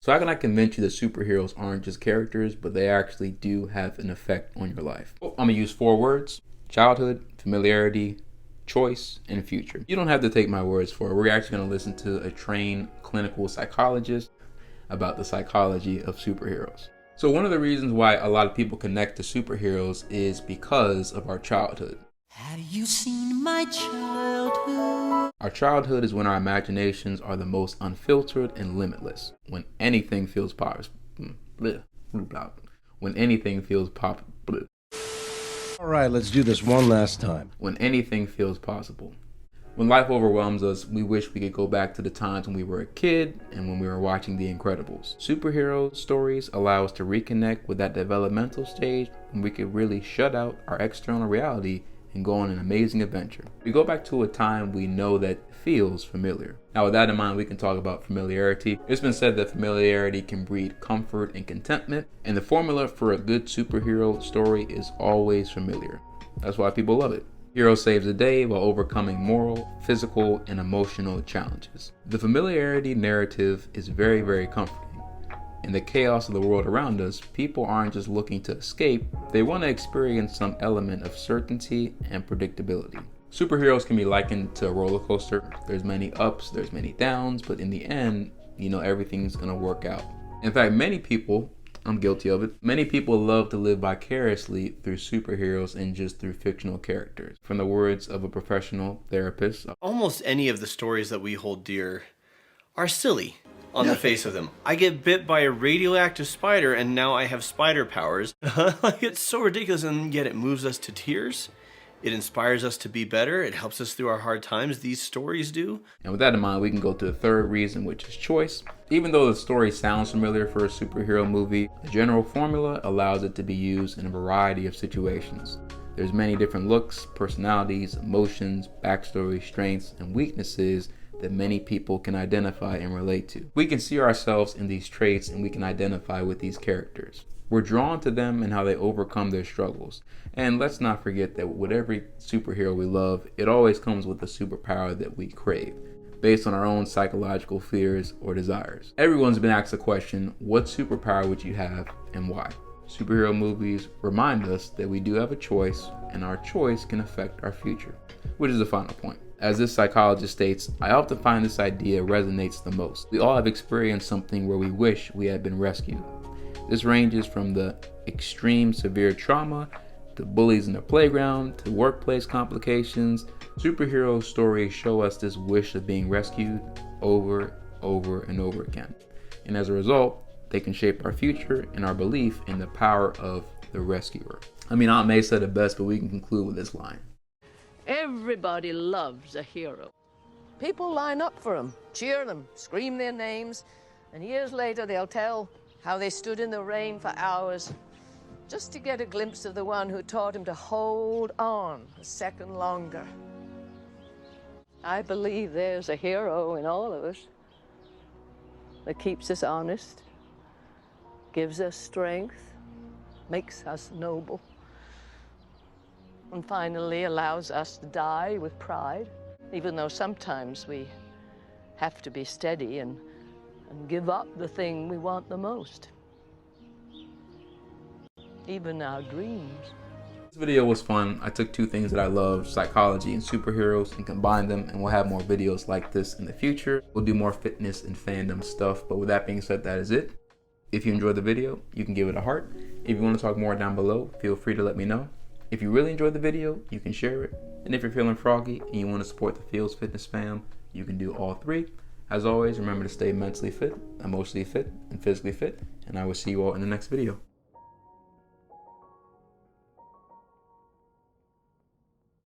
So how can I convince you that superheroes aren't just characters, but they actually do have an effect on your life? I'm gonna use 4 words: childhood, familiarity, choice, and future. You don't have to take my words for it. We're actually gonna listen to a trained clinical psychologist about the psychology of superheroes. So one of the reasons why a lot of people connect to superheroes is because of our childhood. Have you seen my childhood? Our childhood is when our imaginations are the most unfiltered and limitless. When anything feels possible. When anything feels possible. All right, let's do this one last time. When anything feels possible. When life overwhelms us, we wish we could go back to the times when we were a kid and when we were watching The Incredibles. Superhero stories allow us to reconnect with that developmental stage when we could really shut out our external reality and go on an amazing adventure. We go back to a time we know that feels familiar. Now with that in mind, we can talk about familiarity. It's been said that familiarity can breed comfort and contentment, and the formula for a good superhero story is always familiar. That's why people love it. Hero saves the day while overcoming moral, physical, and emotional challenges. The familiarity narrative is very, very comforting. In the chaos of the world around us, people aren't just looking to escape, they want to experience some element of certainty and predictability. Superheroes can be likened to a roller coaster. There's many ups, there's many downs, but in the end, everything's gonna work out. In fact, many people, I'm guilty of it, many people love to live vicariously through superheroes and just through fictional characters. From the words of a professional therapist, almost any of the stories that we hold dear are silly on the face of them. I get bit by a radioactive spider and now I have spider powers. It's so ridiculous, and yet it moves us to tears. It inspires us to be better. It helps us through our hard times. These stories do. And with that in mind, we can go to the third reason, which is choice. Even though the story sounds familiar for a superhero movie, the general formula allows it to be used in a variety of situations. There's many different looks, personalities, emotions, backstories, strengths, and weaknesses that many people can identify and relate to. We can see ourselves in these traits and we can identify with these characters. We're drawn to them and how they overcome their struggles. And let's not forget that with every superhero we love, it always comes with a superpower that we crave, based on our own psychological fears or desires. Everyone's been asked the question, what superpower would you have and why? Superhero movies remind us that we do have a choice, and our choice can affect our future, which is the final point. As this psychologist states, I often find this idea resonates the most. We all have experienced something where we wish we had been rescued. This ranges from the extreme severe trauma, to bullies in the playground, to workplace complications. Superhero stories show us this wish of being rescued over and over again. And as a result, they can shape our future and our belief in the power of the rescuer. Aunt May said it best, but we can conclude with this line. Everybody loves a hero. People line up for them, cheer them, scream their names, and years later they'll tell how they stood in the rain for hours just to get a glimpse of the one who taught him to hold on a second longer. I believe there's a hero in all of us that keeps us honest, gives us strength, makes us noble, and finally allows us to die with pride, even though sometimes we have to be steady and give up the thing we want the most, even our dreams. This video was fun. I took 2 things that I love, psychology and superheroes, and combined them, and we'll have more videos like this in the future. We'll do more fitness and fandom stuff, but with that being said, that is it. If you enjoyed the video, you can give it a heart. If you want to talk more down below, feel free to let me know. If you really enjoyed the video, you can share it. And if you're feeling froggy and you want to support the Fields Fitness fam, you can do all 3. As always, remember to stay mentally fit, emotionally fit, and physically fit, and I will see you all in the next video.